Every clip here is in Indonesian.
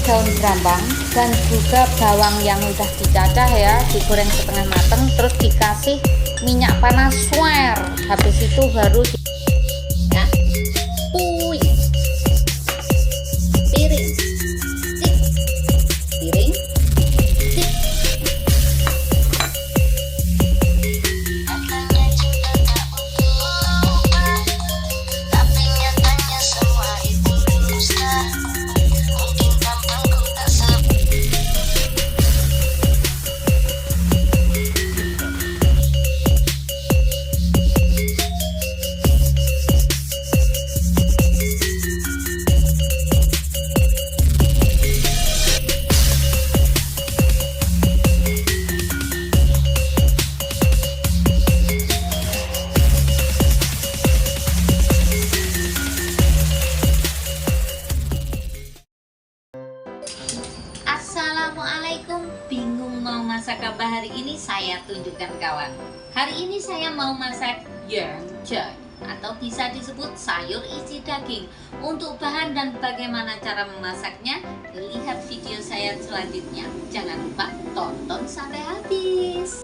daun brambang dan juga bawang yang udah dicacah ya, digoreng setengah mateng, terus dikasih minyak panas suer. Habis itu baru ya, piring, sip, piring, sip. Assalamualaikum, bingung mau masak apa hari ini? Saya tunjukkan kawan. Hari ini saya mau masak yeonjeon atau bisa disebut sayur isi daging. Untuk bahan dan bagaimana cara memasaknya, lihat video saya selanjutnya. Jangan lupa tonton sampai habis.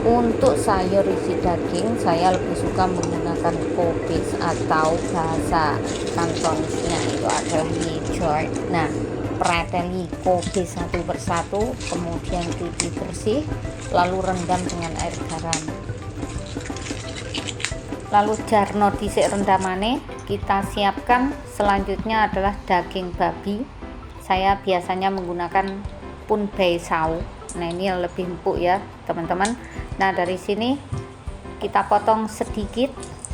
Untuk sayur isi daging, saya lebih suka menggunakan kubis atau bahasa kantonisnya itu adalah yejeon. Nah, preteli kubis satu persatu, kemudian cuci bersih, lalu rendam dengan air garam. Lalu jarno dhisik rendamane, kita siapkan. Selanjutnya adalah daging babi. Saya biasanya menggunakan punbei sao. Nah, ini yang lebih empuk ya, teman-teman. Nah, dari sini kita potong sedikit,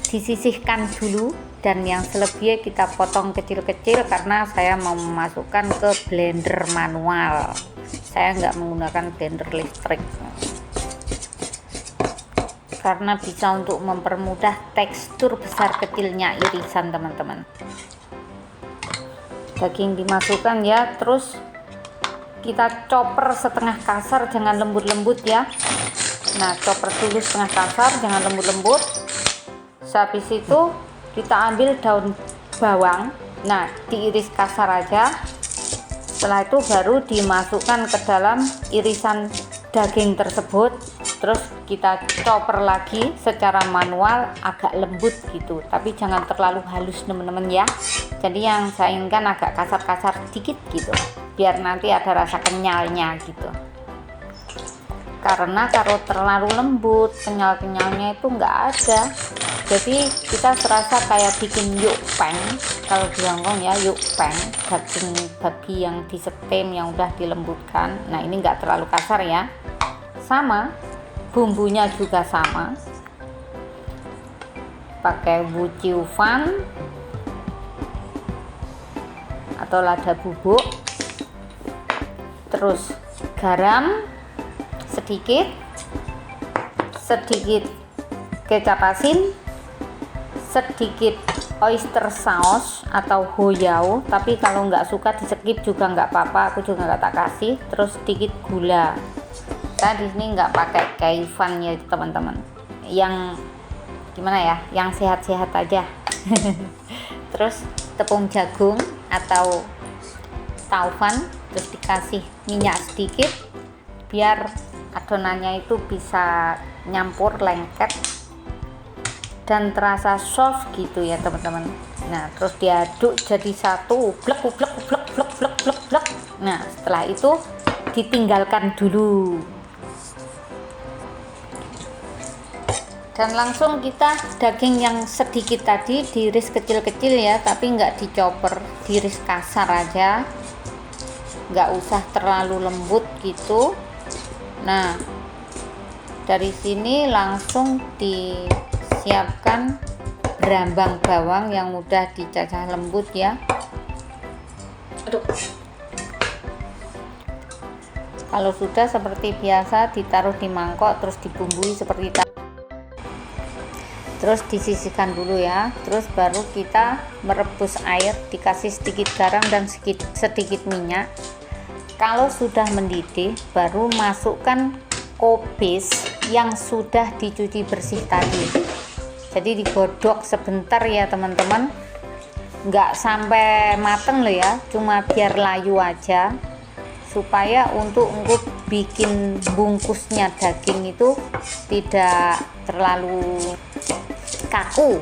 disisihkan dulu, dan yang selebihnya kita potong kecil-kecil karena saya mau memasukkan ke blender manual. Saya nggak menggunakan blender listrik karena bisa untuk mempermudah tekstur besar kecilnya irisan, teman-teman. Daging dimasukkan ya, terus kita chopper setengah kasar, jangan lembut-lembut ya. Nah, chopper dulu setengah kasar, jangan lembut-lembut. Habis itu kita ambil daun bawang, nah diiris kasar aja. Setelah itu baru dimasukkan ke dalam irisan daging tersebut. Terus kita chopper lagi secara manual agak lembut gitu, tapi jangan terlalu halus teman-teman ya. Jadi yang saya inginkan agak kasar-kasar sedikit gitu, biar nanti ada rasa kenyalnya gitu. Karena kalau terlalu lembut, kenyal-kenyalnya itu nggak ada. Jadi kita serasa kayak bikin yukpeng. Kalau di Hongkong ya, yukpeng, daging babi yang disetem yang udah dilembutkan. Nah, ini nggak terlalu kasar ya. Sama, bumbunya juga sama. Pakai wuciufan atau lada bubuk. Terus garam sedikit kecap asin, sedikit oyster sauce atau hoyao, tapi kalau nggak suka di skip juga nggak apa-apa, aku juga nggak tak kasih. Terus sedikit gula. Saya di sini nggak pakai kaifan ya teman-teman, yang gimana ya, yang sehat-sehat aja. Terus tepung jagung atau taufan, terus dikasih minyak sedikit biar adonannya itu bisa nyampur, lengket dan terasa soft gitu ya teman-teman. Nah, terus diaduk jadi satu, blek blek blek blek blek blek blek. Nah, setelah itu ditinggalkan dulu. Dan langsung kita daging yang sedikit tadi diiris kecil-kecil ya, tapi nggak dicoper, diiris kasar aja. nggak usah terlalu lembut gitu. Nah, dari sini langsung disiapkan berambang bawang yang udah dicacah lembut ya. Aduh. Kalau sudah seperti biasa ditaruh di mangkok, terus dibumbui seperti tadi. Terus disisihkan dulu ya. Terus baru kita merebus air, dikasih sedikit garam dan sedikit minyak. Kalau sudah mendidih, baru masukkan kubis yang sudah dicuci bersih tadi. Jadi digodok sebentar ya teman-teman, nggak sampai mateng loh ya, cuma biar layu aja, supaya untuk bikin bungkusnya daging itu tidak terlalu kaku.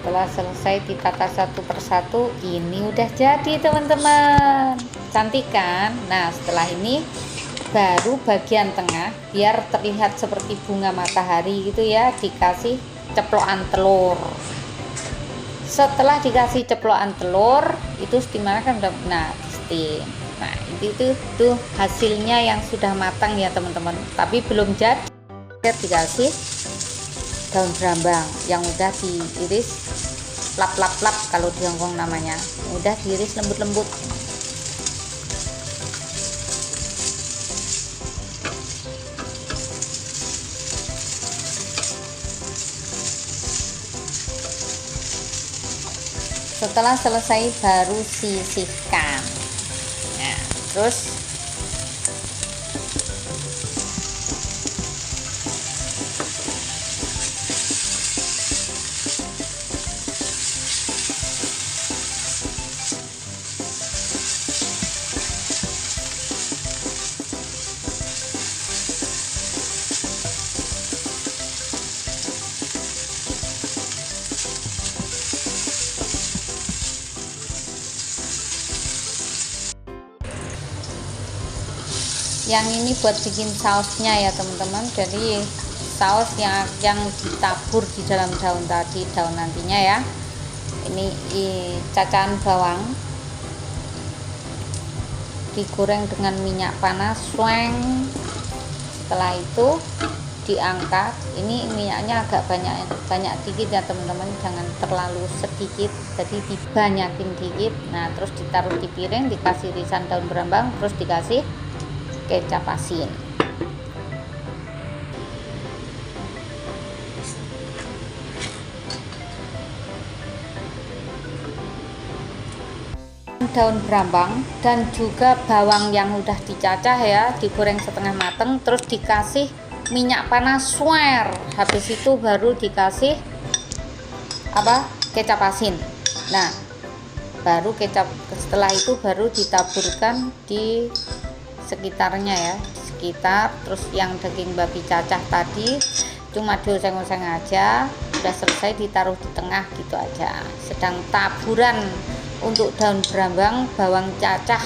Setelah selesai ditata satu persatu, ini udah jadi teman-teman, cantik kan? Nah, setelah ini baru bagian tengah biar terlihat seperti bunga matahari gitu ya, dikasih ceplokan telur. Setelah dikasih ceplokan telur itu steamer kan udah, nah steam. Nah itu tuh hasilnya yang sudah matang ya teman-teman, tapi belum jadi. Dikasih daun berambang yang udah diiris lap-lap-lap, kalau di Hongkong namanya, udah diiris lembut-lembut. Setelah selesai baru sisihkan. Nah, terus yang ini buat bikin sausnya ya teman-teman. Jadi saus yang ditabur di dalam daun tadi, daun nantinya ya. Ini cacahan bawang digoreng dengan minyak panas, sweng. Setelah itu diangkat. Ini minyaknya agak banyak dikit ya teman-teman, jangan terlalu sedikit, jadi dibanyakin dikit. Nah, terus ditaruh di piring, dikasih irisan daun berambang, terus dikasih kecap asin. Daun berambang dan juga bawang yang udah dicacah ya, digoreng setengah mateng, terus dikasih minyak panas, swer. Habis itu baru dikasih kecap asin. Nah, baru setelah itu baru ditaburkan di sekitarnya ya, sekitar. Terus yang daging babi cacah tadi cuma dioseng-oseng aja, udah selesai, ditaruh di tengah gitu aja. Sedang taburan untuk daun berambang, bawang cacah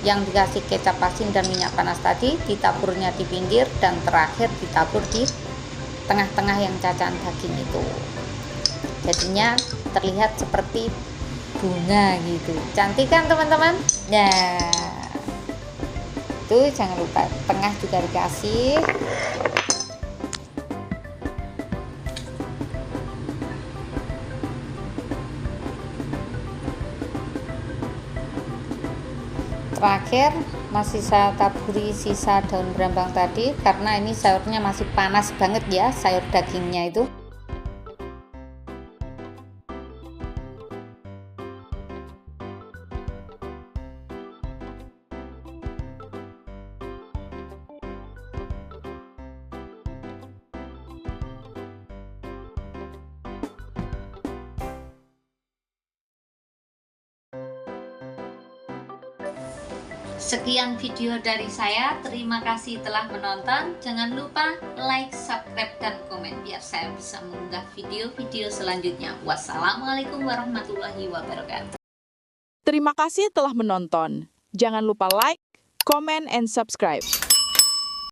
yang dikasih kecap asin dan minyak panas tadi, ditaburnya di pinggir, dan terakhir ditabur di tengah-tengah yang cacahan daging itu. Jadinya terlihat seperti bunga gitu, cantik kan teman-teman? Nah, itu jangan lupa tengah juga dikasih. Terakhir masih saya taburi sisa daun berambang tadi, karena ini sayurnya masih panas banget ya, sayur dagingnya itu. Sekian video dari saya, terima kasih telah menonton. Jangan lupa like, subscribe, dan komen biar saya bisa mengunggah video-video selanjutnya. Wassalamualaikum warahmatullahi wabarakatuh. Terima kasih telah menonton. Jangan lupa like, comment, and subscribe.